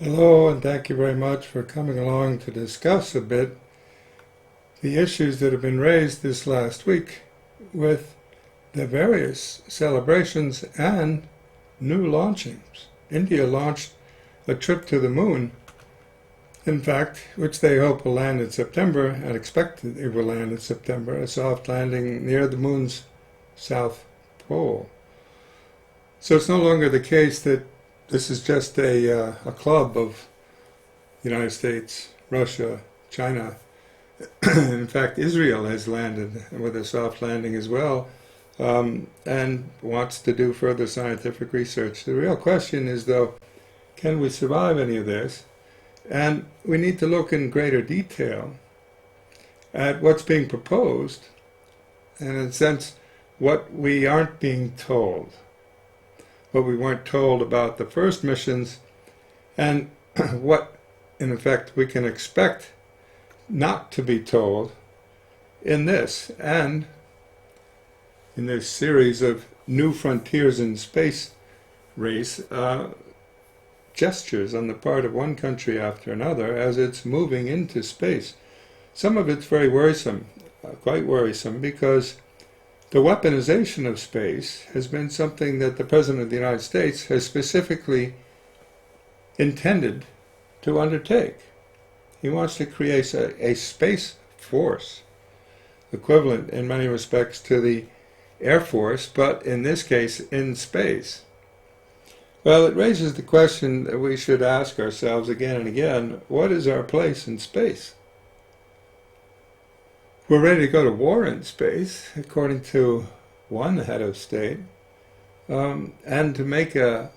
Hello, and thank you very much for coming along to discuss a bit the issues that have been raised this last week with the various celebrations and new launchings. India launched a trip to the moon, in fact, which they hope will land in September, and expect it will land in September, a soft landing near the moon's south pole. So it's no longer the case that this is just a club of the United States, Russia, China. In fact, Israel has landed with a soft landing as well, and wants to do further scientific research. The real question is, though, can we survive any of this? And we need to look in greater detail at what's being proposed, and in a sense, what we aren't being told. What we weren't told about the first missions, and what, in effect, we can expect not to be told in this, and in this series of new frontiers in space race, gestures on the part of one country after another as it's moving into space. Some of it's very worrisome, quite worrisome, because the weaponization of space has been something that the President of the United States has specifically intended to undertake. He wants to create a space force, equivalent in many respects to the Air Force, but in this case in space. Well, it raises the question that we should ask ourselves again and again: what is our place in space? We're ready to go to war in space, according to one head of state, and to make a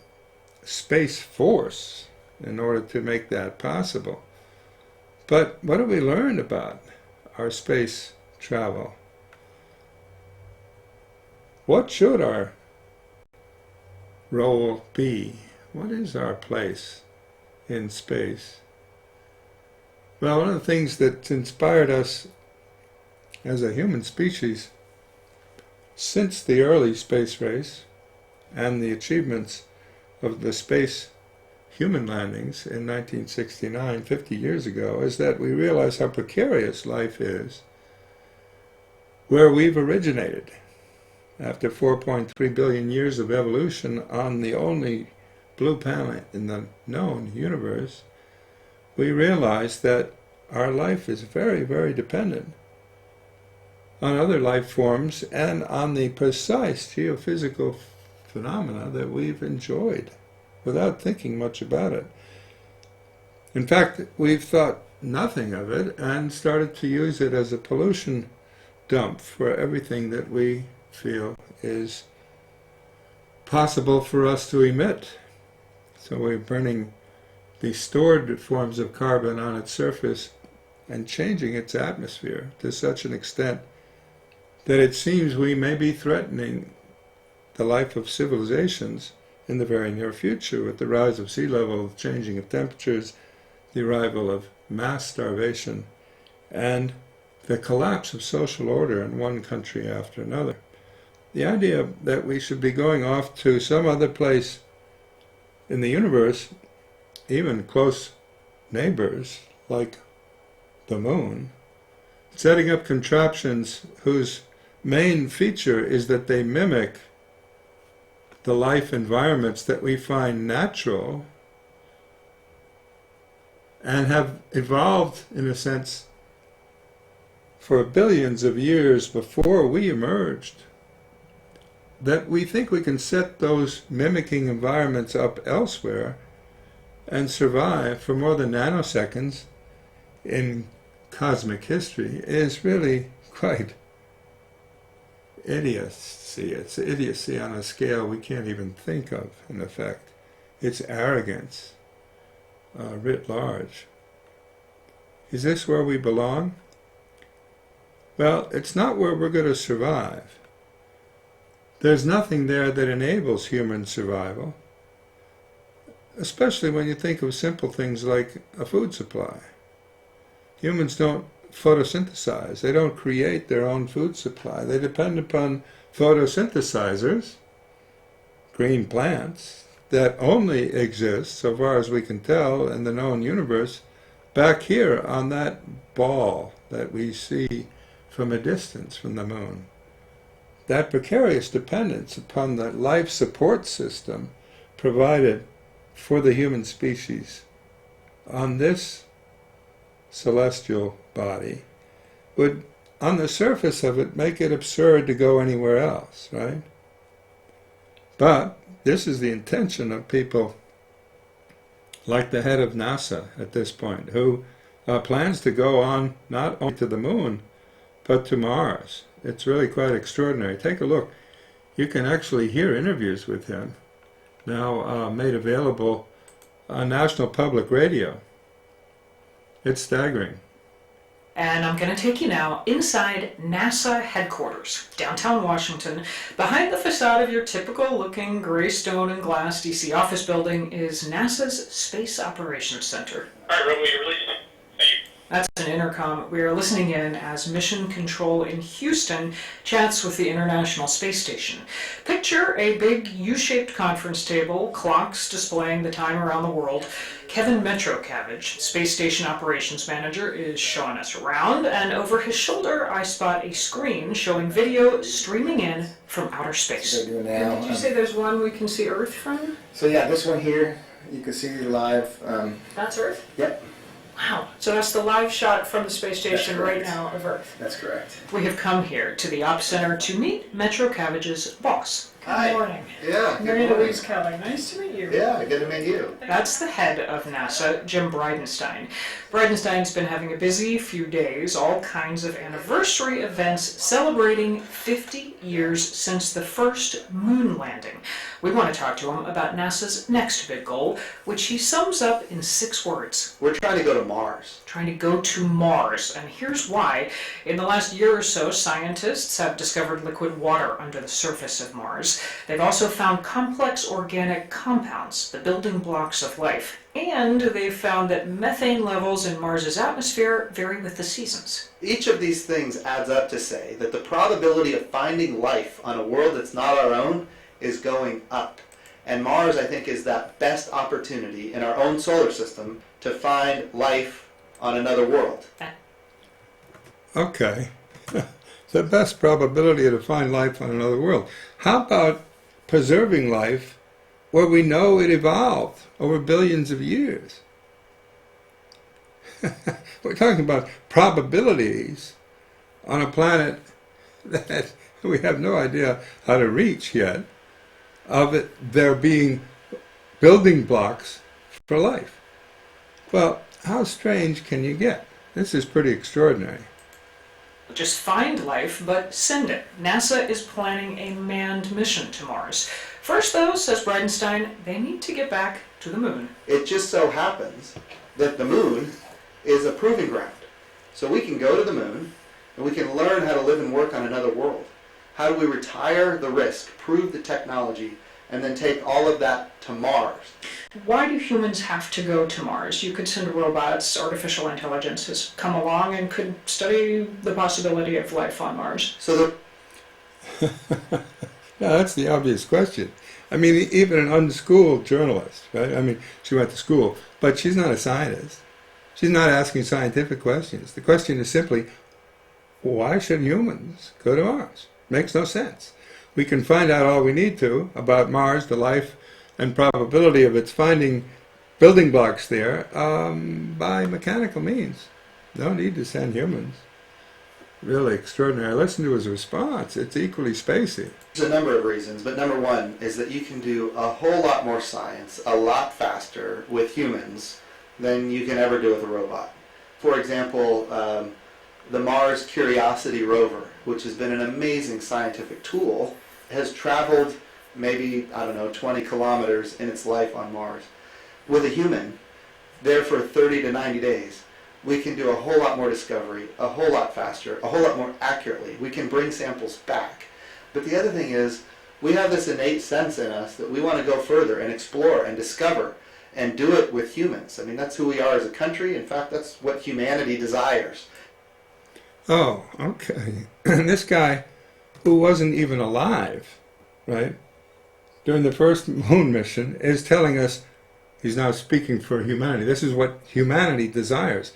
space force in order to make that possible. But what have we learned about our space travel? What should our role be? What is our place in space? Well, one of the things that inspired us as a human species since the early space race and the achievements of the space human landings in 1969, 50 years ago, is that we realize how precarious life is where we've originated. After 4.3 billion years of evolution on the only blue planet in the known universe, we realize that our life is very, very dependent on other life forms and on the precise geophysical phenomena that we've enjoyed without thinking much about it. In fact, we've thought nothing of it and started to use it as a pollution dump for everything that we feel is possible for us to emit. So we're burning the stored forms of carbon on its surface and changing its atmosphere to such an extent that it seems we may be threatening the life of civilizations in the very near future with the rise of sea level, the changing of temperatures, the arrival of mass starvation, and the collapse of social order in one country after another. The idea that we should be going off to some other place in the universe, even close neighbors like the moon, setting up contraptions whose main feature is that they mimic the life environments that we find natural and have evolved, in a sense, for billions of years before we emerged, that we think we can set those mimicking environments up elsewhere and survive for more than nanoseconds in cosmic history is really quite idiocy. It's idiocy on a scale we can't even think of, in effect. It's arrogance, writ large. Is this where we belong? Well, it's not where we're going to survive. There's nothing there that enables human survival, especially when you think of simple things like a food supply. Humans don't photosynthesize. They don't create their own food supply. They depend upon photosynthesizers, green plants, that only exists, so far as we can tell, in the known universe, back here on that ball that we see from a distance from the moon. That precarious dependence upon the life support system provided for the human species on this celestial body would, on the surface of it, make it absurd to go anywhere else, right? But this is the intention of people like the head of NASA at this point, who plans to go on not only to the moon, but to Mars. It's really quite extraordinary. Take a look. You can actually hear interviews with him, now made available on National Public Radio. It's staggering. And I'm going to take you now inside NASA headquarters, downtown Washington. Behind the facade of your typical looking gray stone and glass DC office building is NASA's Space Operations Center. All right, Robo, you're releasing. That's an intercom. We are listening in as Mission Control in Houston chats with the International Space Station. Picture a big U-shaped conference table, clocks displaying the time around the world. Kevin Metrocavage, Space Station Operations Manager, is showing us around, and over his shoulder I spot a screen showing video streaming in from outer space. They're doing now. Did you say there's one we can see Earth from? So yeah, this one here, you can see live. That's Earth? Yep. Wow. So that's the live shot from the space station right correct. now of Earth. That's correct. We have come here to the Op Center to meet Metrocavage's boss. Good Hi. morning. Yeah. Mary Louise Kelly. Nice to meet you. Yeah, good to meet you. That's the head of NASA, Jim Bridenstine. Bridenstine's been having a busy few days, all kinds of anniversary events celebrating 50 years since the first moon landing. We want to talk to him about NASA's next big goal, which he sums up in 6 words. We're trying to go to Mars. Trying to go to Mars, and here's why. In the last year or so, scientists have discovered liquid water under the surface of Mars. They've also found complex organic compounds, the building blocks of life, and they've found that methane levels in Mars's atmosphere vary with the seasons. Each of these things adds up to say that the probability of finding life on a world that's not our own is going up. And Mars, I think, is that best opportunity in our own solar system to find life on another world. Okay. The best probability to find life on another world. How about preserving life where we know it evolved over billions of years? We're talking about probabilities on a planet that we have no idea how to reach yet, of it there being building blocks for life. Well, how strange can you get? This is pretty extraordinary. Just find life, but send it. NASA is planning a manned mission to Mars. First, though, says Bridenstine, they need to get back to the moon. It just so happens that the moon is a proving ground. So we can go to the moon and we can learn how to live and work on another world. How do we retire the risk, prove the technology, and then take all of that to Mars? Why do humans have to go to Mars? You could send robots, artificial intelligence has come along and could study the possibility of life on Mars. So Yeah, that's the obvious question. I mean, even an unschooled journalist, right? I mean, she went to school, but she's not a scientist. She's not asking scientific questions. The question is simply, why should humans go to Mars? Makes no sense. We can find out all we need to about Mars, the life and probability of its finding building blocks there by mechanical means. No need to send humans. Really extraordinary. Listen to his response. It's equally spacey. there's a number of reasons, but number one is that you can do a whole lot more science a lot faster with humans than you can ever do with a robot. For example, the Mars Curiosity rover, which has been an amazing scientific tool, has traveled maybe, 20 kilometers in its life on Mars. With a human, there for 30 to 90 days, we can do a whole lot more discovery, a whole lot faster, a whole lot more accurately. We can bring samples back. But the other thing is, we have this innate sense in us that we want to go further and explore and discover and do it with humans. I mean, that's who we are as a country. In fact, that's what humanity desires. Oh, okay. And this guy, who wasn't even alive, right, during the first moon mission is telling us he's now speaking for humanity. This is what humanity desires.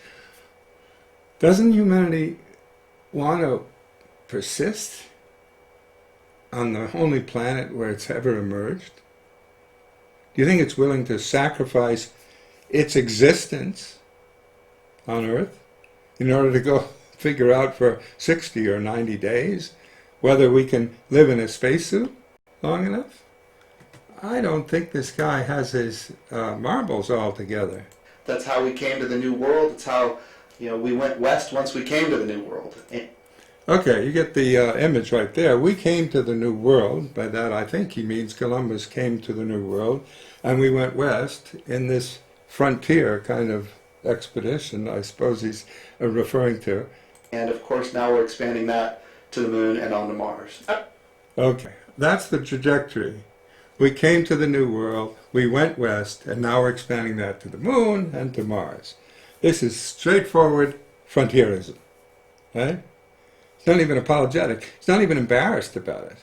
Doesn't humanity want to persist on the only planet where it's ever emerged? Do you think it's willing to sacrifice its existence on Earth in order to go figure out for 60 or 90 days whether we can live in a spacesuit long enough? I don't think this guy has his marbles all together. That's how we came to the New World. It's how we went west once we came to the New World. Okay, you get the image right there. We came to the New World. By that, I think he means Columbus came to the New World, and we went west in this frontier kind of expedition, I suppose he's referring to. And of course, now we're expanding that to the moon and on to Mars. Okay, that's the trajectory. We came to the New World, we went west, and now we're expanding that to the moon and to Mars. This is straightforward frontierism, right? It's not even apologetic. It's not even embarrassed about it.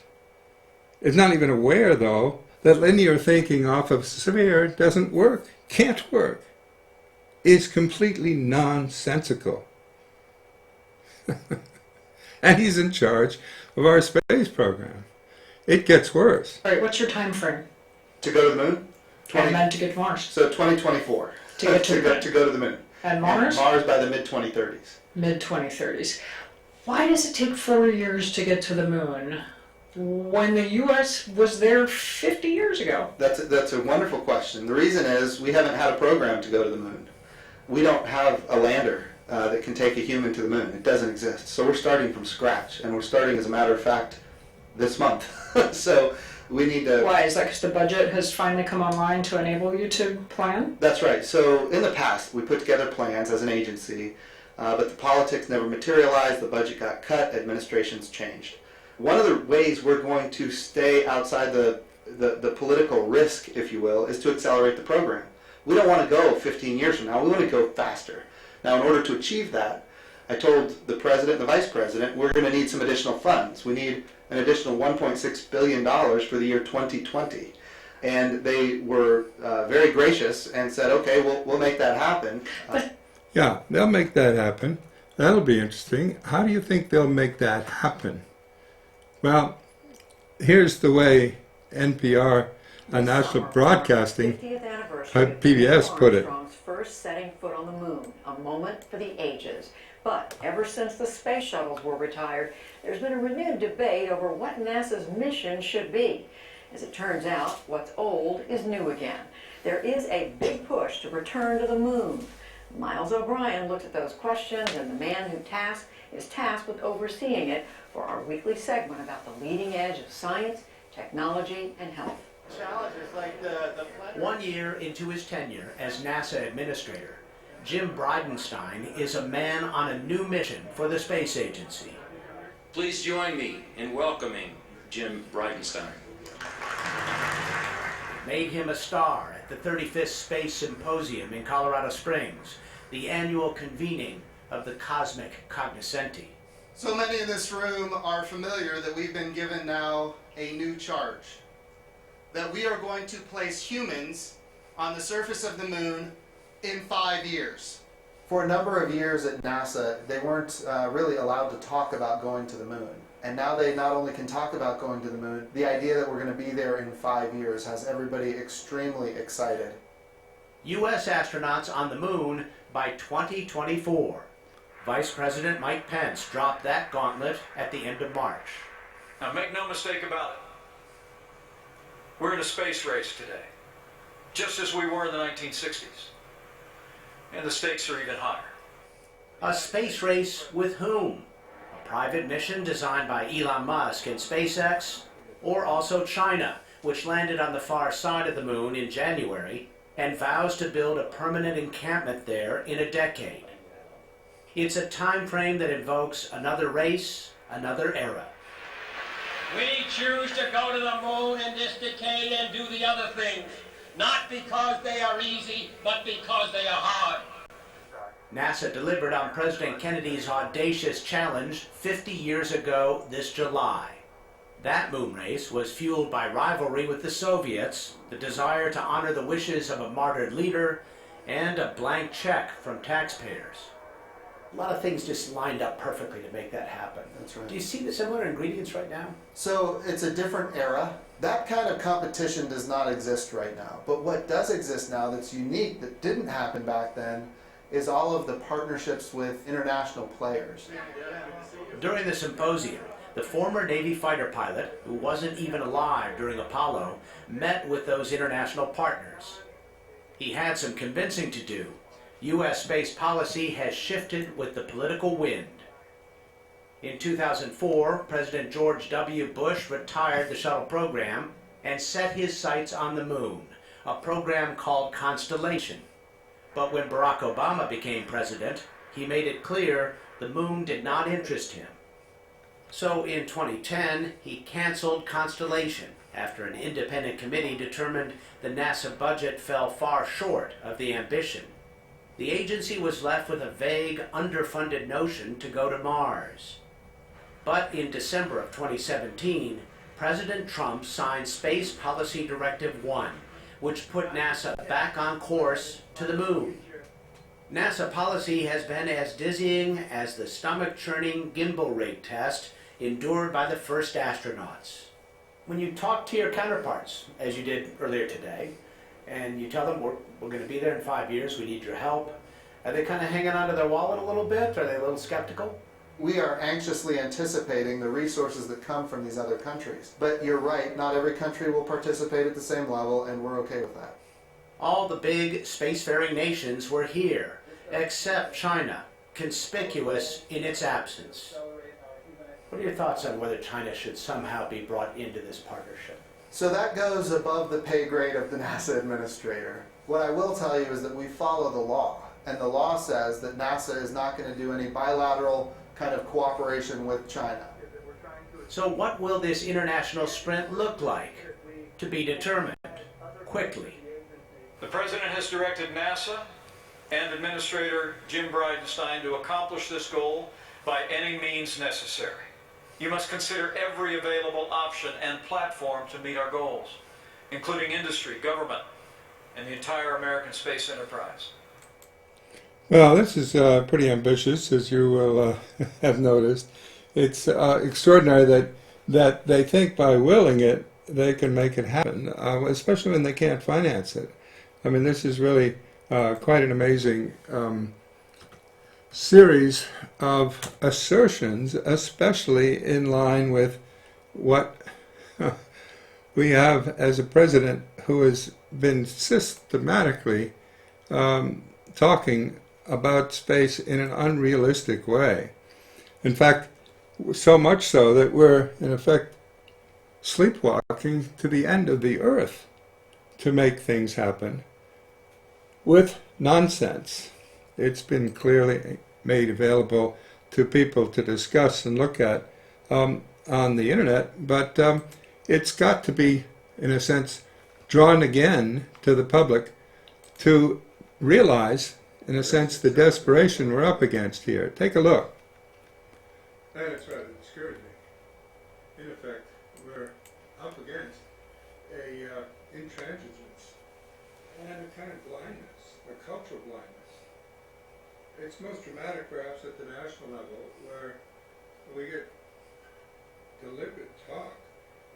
It's not even aware, though, that linear thinking off of sphere doesn't work, can't work. It's completely nonsensical. And he's in charge of our space program. It gets worse. All right, what's your time frame? To go to the moon? I meant to get to Mars. So 2024. To get to the moon. To go to the moon. And Mars? And Mars by the mid-2030s. Mid-2030s. Why does it take 4 years to get to the moon when the U.S. was there 50 years ago? That's a wonderful question. The reason is we haven't had a program to go to the moon. We don't have a lander that can take a human to the moon. It doesn't exist. So we're starting from scratch, and we're starting, as a matter of fact, this month. So we need to... Why? Is that because the budget has finally come online to enable you to plan? That's right. So in the past, we put together plans as an agency, but the politics never materialized, the budget got cut, administrations changed. One of the ways we're going to stay outside the political risk, if you will, is to accelerate the program. We don't want to go 15 years from now. We want to go faster. Now, in order to achieve that, I told the president and the vice president we're going to need some additional funds. We need an additional $1.6 billion for the year 2020. And they were very gracious and said, okay, we'll make that happen. Yeah, they'll make that happen. That'll be interesting. How do you think they'll make that happen? Well, here's the way NPR, National Broadcasting, PBS put it. Armstrong's first setting foot on the moon, a moment for the ages. But ever since the space shuttles were retired, there's been a renewed debate over what NASA's mission should be. As it turns out, what's old is new again. There is a big push to return to the moon. Miles O'Brien looks at those questions, and the man who is tasked with overseeing it for our weekly segment about the leading edge of science, technology, and health. Challenges like the 1 year into his tenure as NASA administrator, Jim Bridenstine is a man on a new mission for the space agency. Please join me in welcoming Jim Bridenstine. Made him a star at the 35th Space Symposium in Colorado Springs, the annual convening of the Cosmic Cognoscenti. So many in this room are familiar that we've been given now a new charge. That we are going to place humans on the surface of the moon in 5 years. For a number of years at NASA, they weren't really allowed to talk about going to the moon. And now they not only can talk about going to the moon, the idea that we're going to be there in 5 years has everybody extremely excited. U.S. astronauts on the moon by 2024. Vice President Mike Pence dropped that gauntlet at the end of March. Now make no mistake about it. We're in a space race today, just as we were in the 1960s. And the stakes are even higher. A space race with whom? A private mission designed by Elon Musk and SpaceX? Or also China, which landed on the far side of the moon in January and vows to build a permanent encampment there in a decade. It's a time frame that invokes another race, another era. We choose to go to the moon in this decade and do the other things, not because they are easy, but because they are hard. NASA delivered on President Kennedy's audacious challenge 50 years ago this July. That moon race was fueled by rivalry with the Soviets, the desire to honor the wishes of a martyred leader, and a blank check from taxpayers. A lot of things just lined up perfectly to make that happen. That's right. Do you see the similar ingredients right now? So it's a different era. That kind of competition does not exist right now. But what does exist now that's unique, that didn't happen back then, is all of the partnerships with international players. During the symposium, the former Navy fighter pilot, who wasn't even alive during Apollo, met with those international partners. He had some convincing to do. U.S. space policy has shifted with the political wind. In 2004, President George W. Bush retired the shuttle program and set his sights on the moon, a program called Constellation. But when Barack Obama became president, he made it clear the moon did not interest him. So in 2010, he canceled Constellation after an independent committee determined the NASA budget fell far short of the ambition. The agency was left with a vague, underfunded notion to go to Mars. But in December of 2017, President Trump signed Space Policy Directive 1, which put NASA back on course to the moon. NASA policy has been as dizzying as the stomach-churning gimbal rig test endured by the first astronauts. When you talk to your counterparts, as you did earlier today, and you tell them we're going to be there in 5 years, we need your help, are they kind of hanging onto their wallet a little bit? Are they a little skeptical? We are anxiously anticipating the resources that come from these other countries. But you're right, not every country will participate at the same level, and we're okay with that. All the big spacefaring nations were here, except China, conspicuous in its absence. What are your thoughts on whether China should somehow be brought into this partnership? So that goes above the pay grade of the NASA administrator. What I will tell you is that we follow the law, and the law says that NASA is not going to do any bilateral kind of cooperation with China. So what will this international sprint look like? To be determined, quickly. The President has directed NASA and Administrator Jim Bridenstine to accomplish this goal by any means necessary. You must consider every available option and platform to meet our goals, including industry, government, and the entire American space enterprise. Well, this is pretty ambitious, as you will have noticed. It's extraordinary that they think by willing it, they can make it happen, especially when they can't finance it. I mean, this is really quite an amazing series of assertions, especially in line with what we have as a president who has been systematically talking about space in an unrealistic way. In fact, so much so that we're, in effect, sleepwalking to the end of the earth to make things happen with nonsense. It's been clearly made available to people to discuss and look at on the internet, but it's got to be, in a sense, drawn again to the public to realize, in a sense, the desperation we're up against here. Take a look. That's rather discouraging. In effect, we're up against a intransigence and a kind of blindness, a cultural blindness. It's most dramatic, perhaps, at the national level, where we get deliberate talk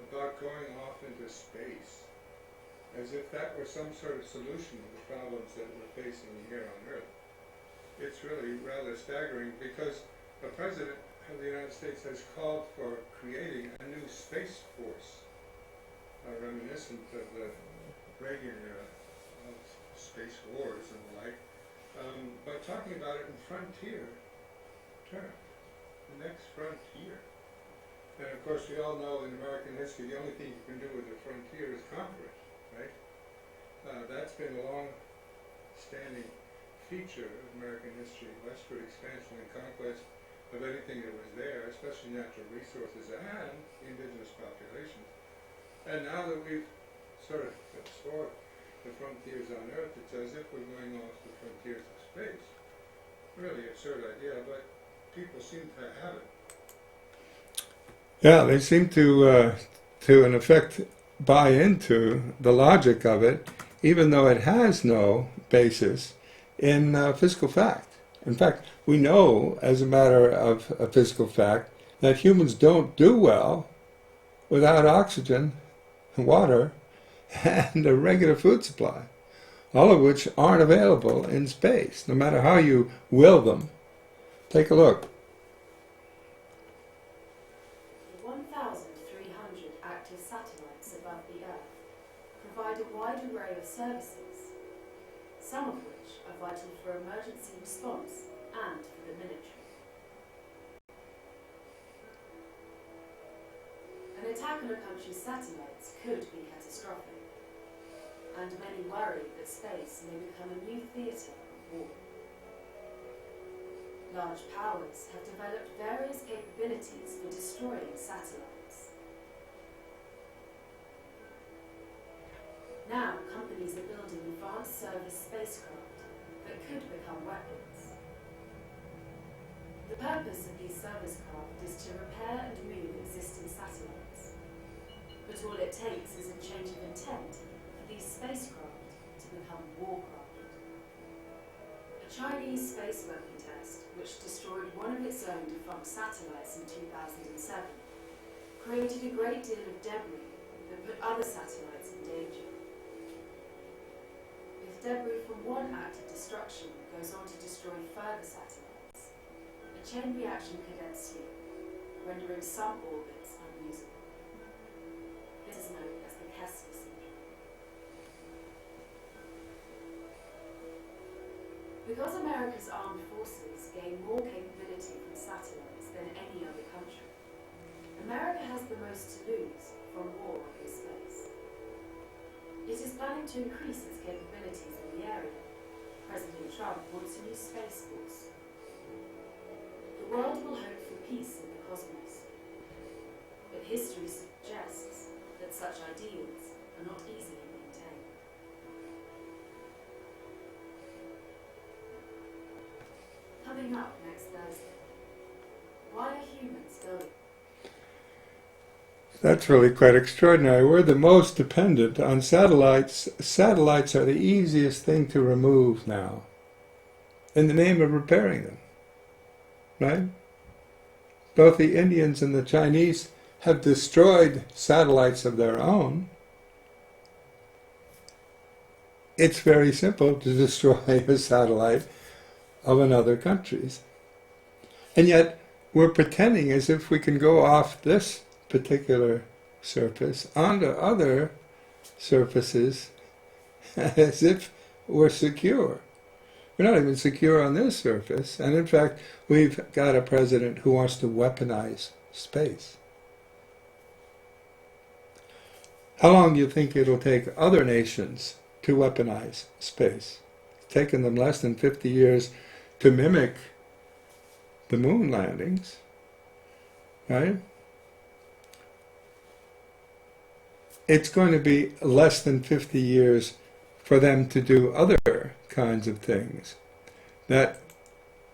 about going off into space, as if that were some sort of solution to the problems that we're facing here on Earth. It's really rather staggering, because the President of the United States has called for creating a new space force, reminiscent of the Reagan era of space wars and the like, but talking about it in frontier terms, the next frontier. And of course, we all know in American history, the only thing you can do with a frontier is conquer it, right? That's been a long-standing feature of American history, westward expansion and conquest of anything that was there, especially natural resources and indigenous populations. And now that we've sort of explored the frontiers on Earth, it's as if we're going off the frontiers of space. Really absurd idea, but people seem to have it. Yeah, they seem to in effect, buy into the logic of it, even though it has no basis in physical fact. In fact, we know, as a matter of a physical fact, that humans don't do well without oxygen, water, and a regular food supply, all of which aren't available in space, no matter how you will them. Take a look. The 1,300 active satellites above the Earth provide a wide array of services, some of which are vital for emergency response and for the military. An attack on a country's satellites could be catastrophic, and many worry that space may become a new theatre of war. Large powers have developed various capabilities for destroying satellites. Now, companies are building advanced service spacecraft that could become weapons. The purpose of these service craft is to repair and move existing satellites. But all it takes is a change of intent for these spacecraft to become warcraft. A Chinese space weapon test, which destroyed one of its own defunct satellites in 2007, created a great deal of debris that put other satellites in danger. If debris from one act of destruction goes on to destroy further satellites, a chain reaction could ensue, rendering some orbits unusable. This is known as the Kessler syndrome. Because America's armed forces gain more capability from satellites than any other country, America has the most to lose from war in space. It is planning to increase its capabilities in the area. President Trump wants a new space force. The world will hope for peace in the cosmos, but history suggests that such ideals are not easily maintained. Coming up next Thursday, why are humans going? That's really quite extraordinary. We're the most dependent on satellites. Satellites are the easiest thing to remove now, in the name of repairing them, right? Both the Indians and the Chinese have destroyed satellites of their own. It's very simple to destroy a satellite of another country's. And yet, we're pretending as if we can go off this particular surface onto other surfaces as if we're secure. We're not even secure on this surface, and in fact, we've got a president who wants to weaponize space. How long do you think it'll take other nations to weaponize space? It's taken them less than 50 years to mimic the moon landings, right? It's going to be less than 50 years for them to do other kinds of things that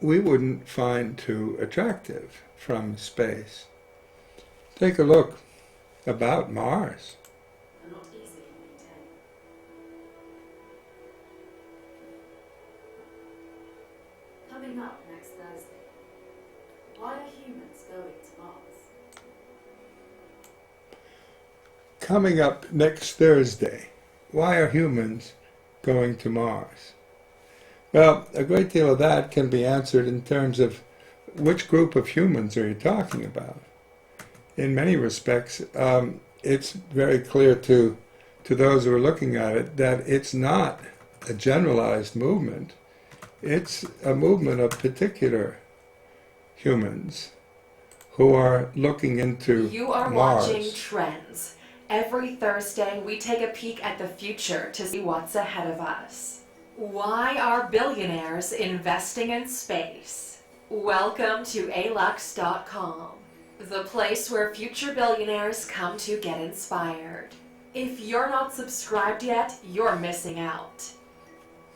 we wouldn't find too attractive from space. Take a look about Mars. Are not easily maintained. Coming up next Thursday, why are humans going to Mars? Coming up next Thursday, why are humans going to Mars? Well, a great deal of that can be answered in terms of which group of humans are you talking about. In many respects, it's very clear to those who are looking at it that it's not a generalized movement. It's a movement of particular humans who are looking into You are Mars. watching Trends. Every Thursday, we take a peek at the future to see what's ahead of us. Why are billionaires investing in space? Welcome to alux.com, the place where future billionaires come to get inspired. If you're not subscribed yet, you're missing out.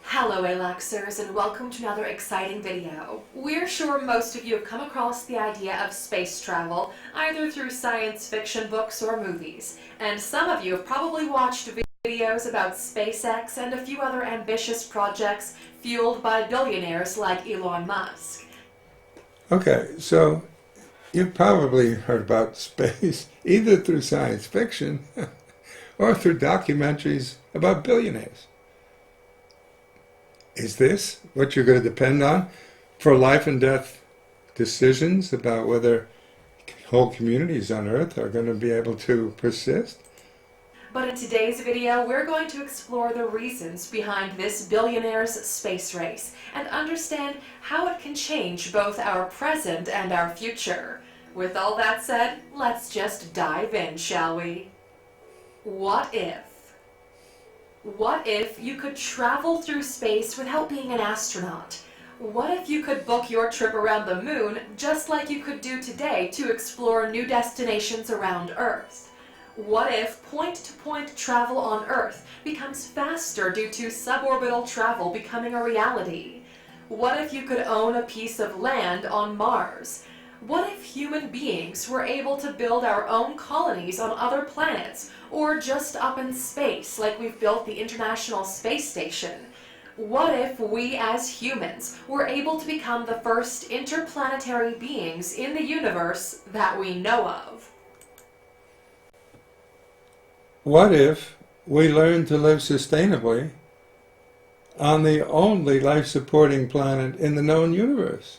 Hello Alaxers, and welcome to another exciting video. We're sure most of you have come across the idea of space travel, either through science fiction books or movies, and some of you have probably watched videos about SpaceX and a few other ambitious projects fueled by billionaires like Elon Musk. Okay, so you've probably heard about space either through science fiction or through documentaries about billionaires. Is this what you're going to depend on for life and death decisions about whether whole communities on Earth are going to be able to persist? But in today's video, we're going to explore the reasons behind this billionaire's space race and understand how it can change both our present and our future. With all that said, let's just dive in, shall we? What if? What if you could travel through space without being an astronaut? What if you could book your trip around the moon just like you could do today to explore new destinations around Earth? What if point-to-point travel on Earth becomes faster due to suborbital travel becoming a reality? What if you could own a piece of land on Mars? What if human beings were able to build our own colonies on other planets, or just up in space like we've built the International Space Station? What if we as humans were able to become the first interplanetary beings in the universe that we know of? What if we learned to live sustainably on the only life-supporting planet in the known universe?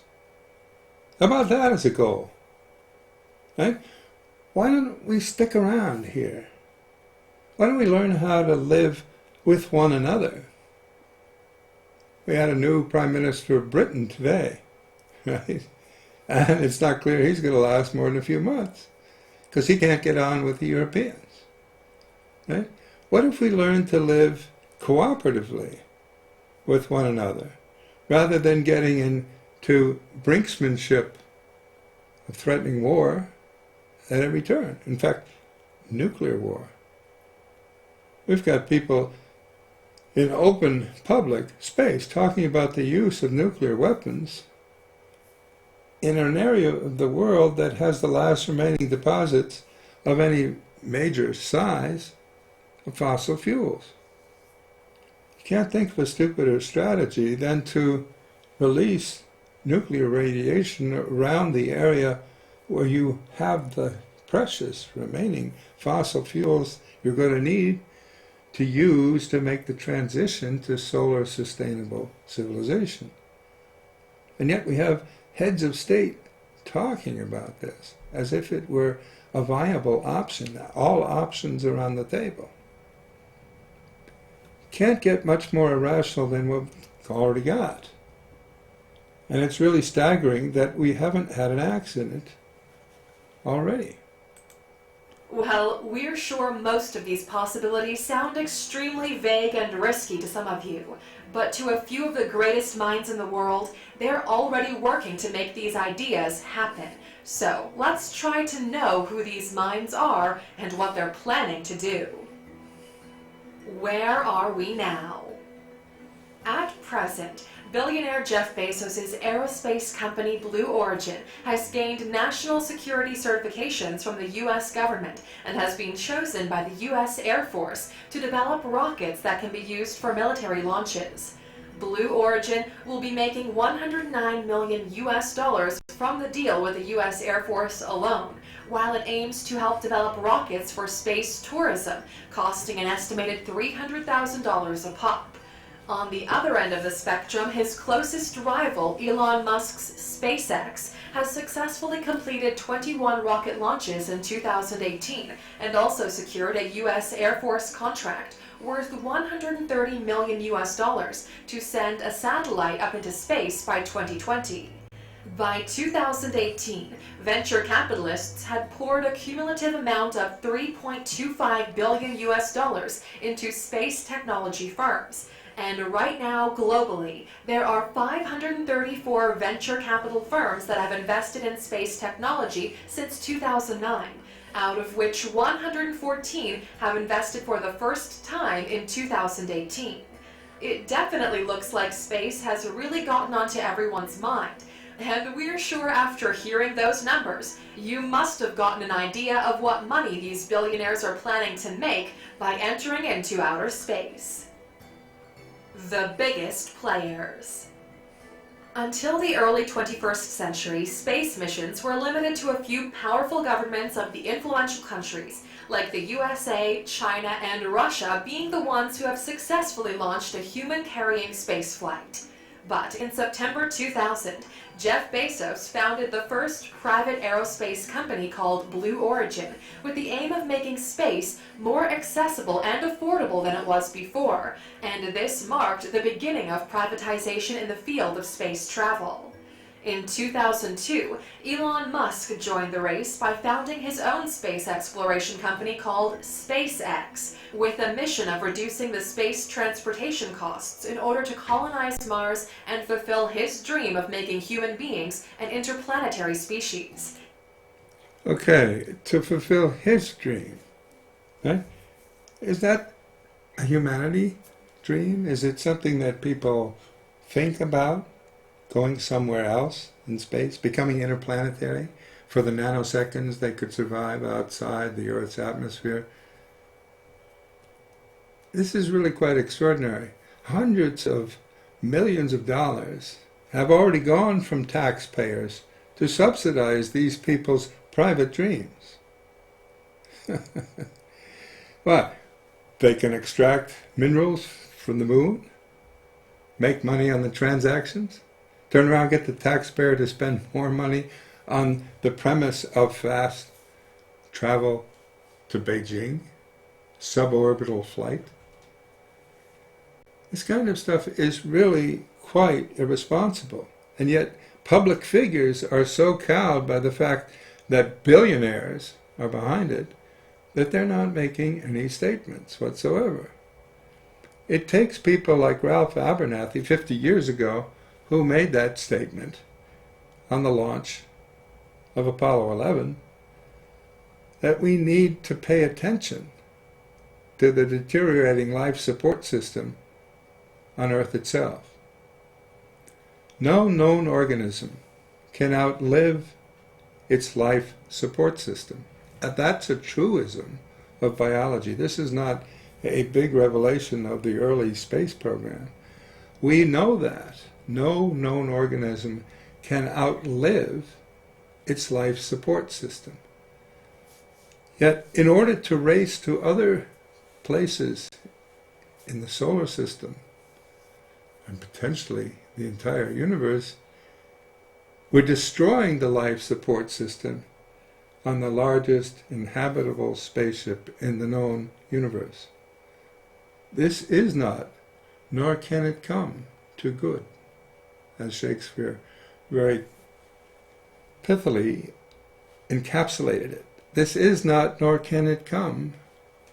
How about that as a goal? Right? Why don't we stick around here? Why don't we learn how to live with one another? We had a new Prime Minister of Britain today, right? And it's not clear he's going to last more than a few months because he can't get on with the Europeans. Right? What if we learn to live cooperatively with one another rather than getting into brinksmanship of threatening war at every turn? In fact, nuclear war. We've got people in open public space talking about the use of nuclear weapons in an area of the world that has the last remaining deposits of any major size of fossil fuels. You can't think of a stupider strategy than to release nuclear radiation around the area where you have the precious remaining fossil fuels you're going to need to use to make the transition to solar sustainable civilization. And yet we have heads of state talking about this as if it were a viable option. All options are on the table. Can't get much more irrational than what we've already got. And it's really staggering that we haven't had an accident already. Well, we're sure most of these possibilities sound extremely vague and risky to some of you, but to a few of the greatest minds in the world, they're already working to make these ideas happen. So let's try to know who these minds are and what they're planning to do. Where are we now? At present, billionaire Jeff Bezos' aerospace company Blue Origin has gained national security certifications from the U.S. government and has been chosen by the U.S. Air Force to develop rockets that can be used for military launches. Blue Origin will be making $109 million from the deal with the U.S. Air Force alone, while it aims to help develop rockets for space tourism, costing an estimated $300,000 a pop. On the other end of the spectrum, his closest rival, Elon Musk's SpaceX, has successfully completed 21 rocket launches in 2018 and also secured a U.S. Air Force contract worth $130 million to send a satellite up into space by 2020. By 2018, venture capitalists had poured a cumulative amount of $3.25 billion into space technology firms. And right now, globally, there are 534 venture capital firms that have invested in space technology since 2009, out of which 114 have invested for the first time in 2018. It definitely looks like space has really gotten onto everyone's mind. And we're sure after hearing those numbers, you must have gotten an idea of what money these billionaires are planning to make by entering into outer space. The biggest players. Until the early 21st century, space missions were limited to a few powerful governments of the influential countries, like the USA, China, and Russia being the ones who have successfully launched a human-carrying spaceflight. But in September 2000, Jeff Bezos founded the first private aerospace company called Blue Origin, with the aim of making space more accessible and affordable than it was before, and this marked the beginning of privatization in the field of space travel. In 2002, Elon Musk joined the race by founding his own space exploration company called SpaceX, with a mission of reducing the space transportation costs in order to colonize Mars and fulfill his dream of making human beings an interplanetary species. Okay, to fulfill his dream. Right? Is that a humanity dream? Is it something that people think about? Going somewhere else in space? Becoming interplanetary? For the nanoseconds they could survive outside the Earth's atmosphere? This is really quite extraordinary. Hundreds of millions of dollars have already gone from taxpayers to subsidize these people's private dreams. What? They can extract minerals from the moon? Make money on the transactions? Turn around and get the taxpayer to spend more money on the premise of fast travel to Beijing? Suborbital flight? This kind of stuff is really quite irresponsible. And yet public figures are so cowed by the fact that billionaires are behind it that they're not making any statements whatsoever. It takes people like Ralph Abernathy 50 years ago who made that statement on the launch of Apollo 11 that we need to pay attention to the deteriorating life support system on Earth itself. No known organism can outlive its life support system. And that's a truism of biology. This is not a big revelation of the early space program. We know that no known organism can outlive its life support system. Yet, in order to race to other places in the solar system, and potentially the entire universe, we're destroying the life support system on the largest inhabitable spaceship in the known universe. This is not, nor can it come, to good, as Shakespeare very pithily encapsulated it. This is not, nor can it come,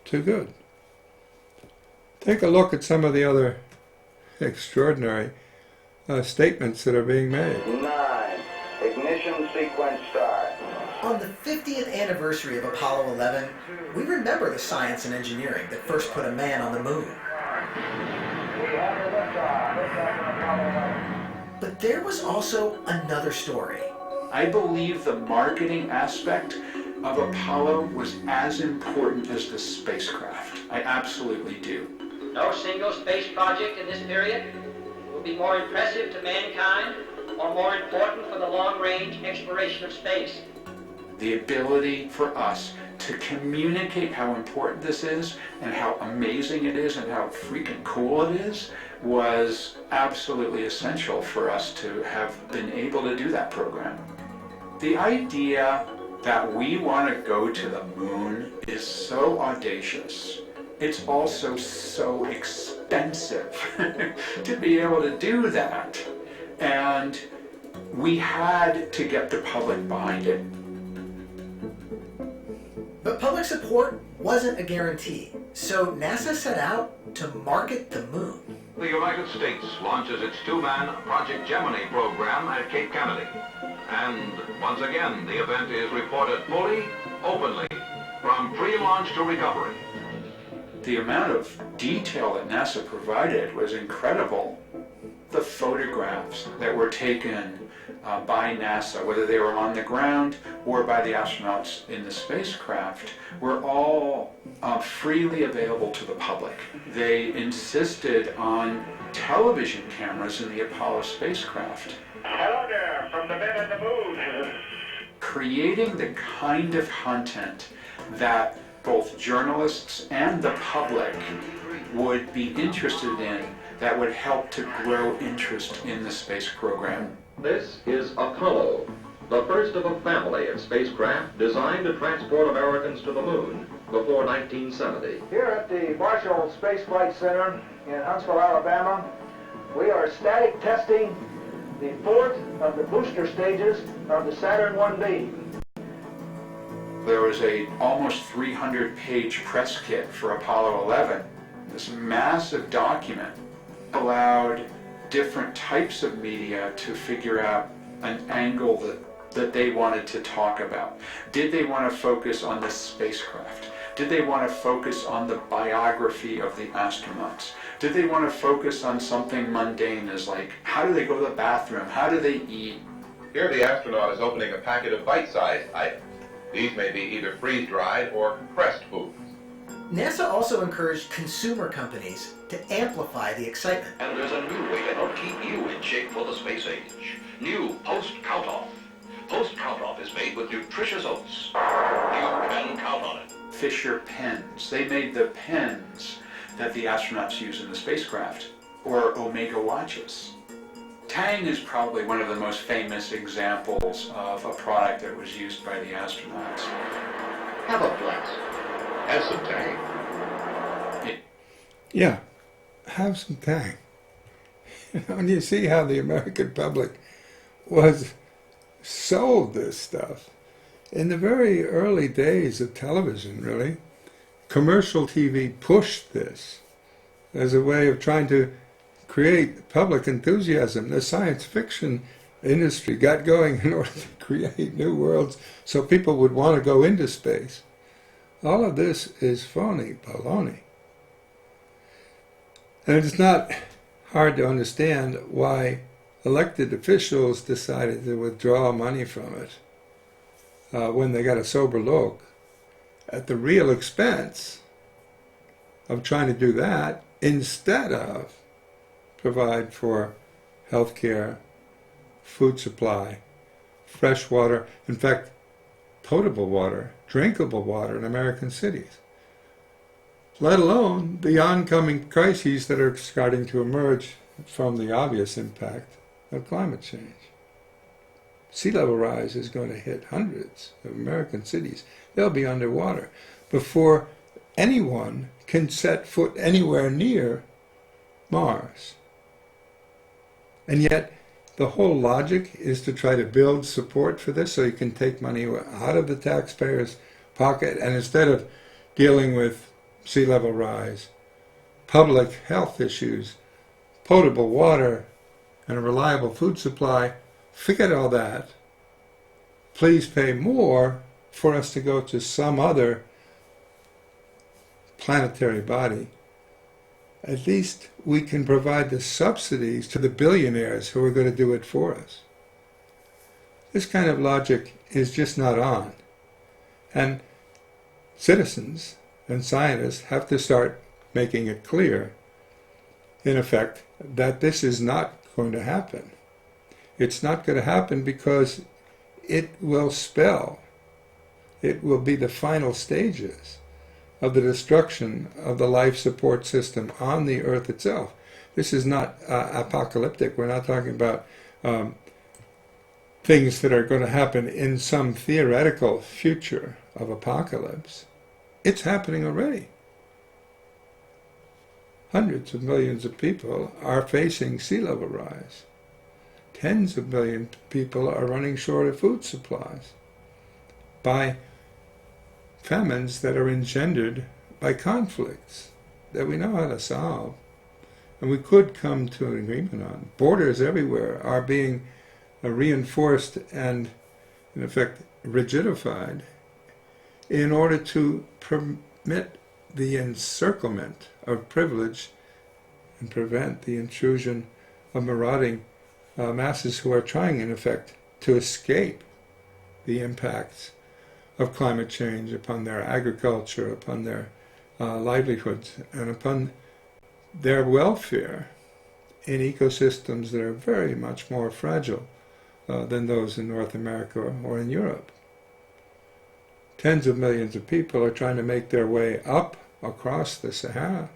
to good. Take a look at some of the other extraordinary statements that are being made. 9. Ignition sequence start. On the 50th anniversary of Apollo 11, we remember the science and engineering that first put a man on the moon. But there was also another story. I believe the marketing aspect of Apollo was as important as the spacecraft. I absolutely do. No single space project in this period will be more impressive to mankind or more important for the long-range exploration of space. The ability for us to communicate how important this is and how amazing it is and how freaking cool it is was absolutely essential for us to have been able to do that program. The idea that we want to go to the moon is so audacious. It's also so expensive to be able to do that. And we had to get the public behind it. But public support wasn't a guarantee, so NASA set out to market the moon. The United States launches its two-man Project Gemini program at Cape Kennedy. And once again, the event is reported fully, openly, from pre-launch to recovery. the amount of detail that NASA provided was incredible. The photographs that were taken by NASA, whether they were on the ground or by the astronauts in the spacecraft, were all freely available to the public. They insisted on television cameras in the Apollo spacecraft. Hello there, from the men on the moon. Creating the kind of content that both journalists and the public would be interested in, that would help to grow interest in the space program. This is Apollo, the first of a family of spacecraft designed to transport Americans to the moon before 1970. Here at the Marshall Space Flight Center in Huntsville, Alabama, we are static testing the fourth of the booster stages of the Saturn 1B. There was a almost 300-page press kit for Apollo 11. This massive document allowed different types of media to figure out an angle that they wanted to talk about. Did they want to focus on the spacecraft? Did they want to focus on the biography of the astronauts? Did they want to focus on something mundane as like, how do they go to the bathroom? How do they eat? Here the astronaut is opening a packet of bite-sized items. These may be either freeze-dried or compressed foods. NASA also encouraged consumer companies to amplify the excitement. And there's a new way to help keep you in shape for the space age. New Post Count Off. Post Count Off is made with nutritious oats. You can count on it. Fisher pens. They made the pens that the astronauts use in the spacecraft, or Omega watches. Tang is probably one of the most famous examples of a product that was used by the astronauts. Have a flex. Have some Tang. Yeah, have some Tang. And you see how the American public was sold this stuff. In the very early days of television, really, commercial TV pushed this as a way of trying to create public enthusiasm. The science fiction industry got going in order to create new worlds so people would want to go into space. All of this is phony baloney. And it's not hard to understand why elected officials decided to withdraw money from it when they got a sober look at the real expense of trying to do that instead of provide for health care, food supply, fresh water, in fact, potable water, drinkable water in American cities, let alone the oncoming crises that are starting to emerge from the obvious impact of climate change. Sea level rise is going to hit hundreds of American cities. They'll be underwater before anyone can set foot anywhere near Mars. And yet, the whole logic is to try to build support for this so you can take money out of the taxpayer's pocket, and instead of dealing with sea level rise, public health issues, potable water, and a reliable food supply, forget all that. Please pay more for us to go to some other planetary body. At least we can provide the subsidies to the billionaires who are going to do it for us. This kind of logic is just not on. And citizens and scientists have to start making it clear, in effect, that this is not going to happen. It's not going to happen because it will be the final stages of the destruction of the life support system on the Earth itself. This is not apocalyptic. We're not talking about things that are going to happen in some theoretical future of apocalypse. It's happening already. Hundreds of millions of people are facing sea level rise. Tens of millions of people are running short of food supplies by famines that are engendered by conflicts that we know how to solve. And we could come to an agreement on. Borders everywhere are being reinforced and, in effect, rigidified in order to permit the encirclement of privilege and prevent the intrusion of marauding masses who are trying, in effect, to escape the impacts of climate change upon their agriculture, upon their livelihoods, and upon their welfare in ecosystems that are very much more fragile than those in North America or in Europe. Tens of millions of people are trying to make their way up across the Sahara,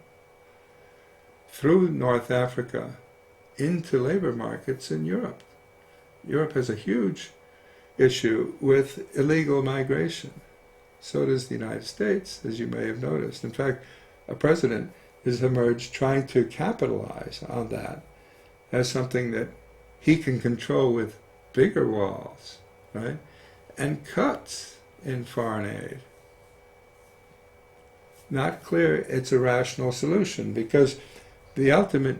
through North Africa, into labor markets in Europe. Europe has a huge issue with illegal migration. So does the United States, as you may have noticed. In fact, a president has emerged trying to capitalize on that as something that he can control with bigger walls, right? And cuts in foreign aid. Not clear it's a rational solution, because the ultimate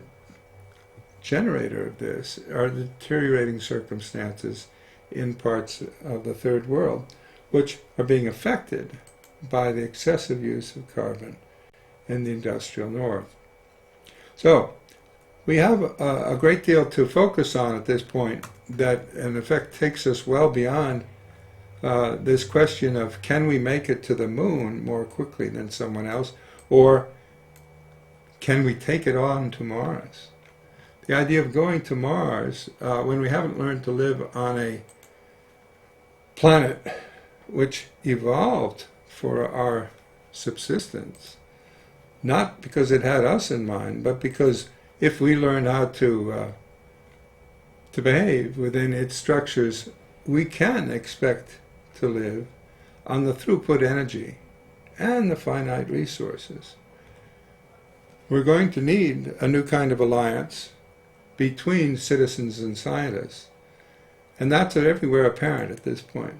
generator of this are the deteriorating circumstances in parts of the third world, which are being affected by the excessive use of carbon in the industrial north. So, we have a great deal to focus on at this point that, in effect, takes us well beyond this question of, can we make it to the moon more quickly than someone else, or can we take it on to Mars? The idea of going to Mars, when we haven't learned to live on a planet which evolved for our subsistence, not because it had us in mind, but because if we learn how to behave within its structures, we can expect to live on the throughput energy and the finite resources. We're going to need a new kind of alliance between citizens and scientists, and that's everywhere apparent at this point.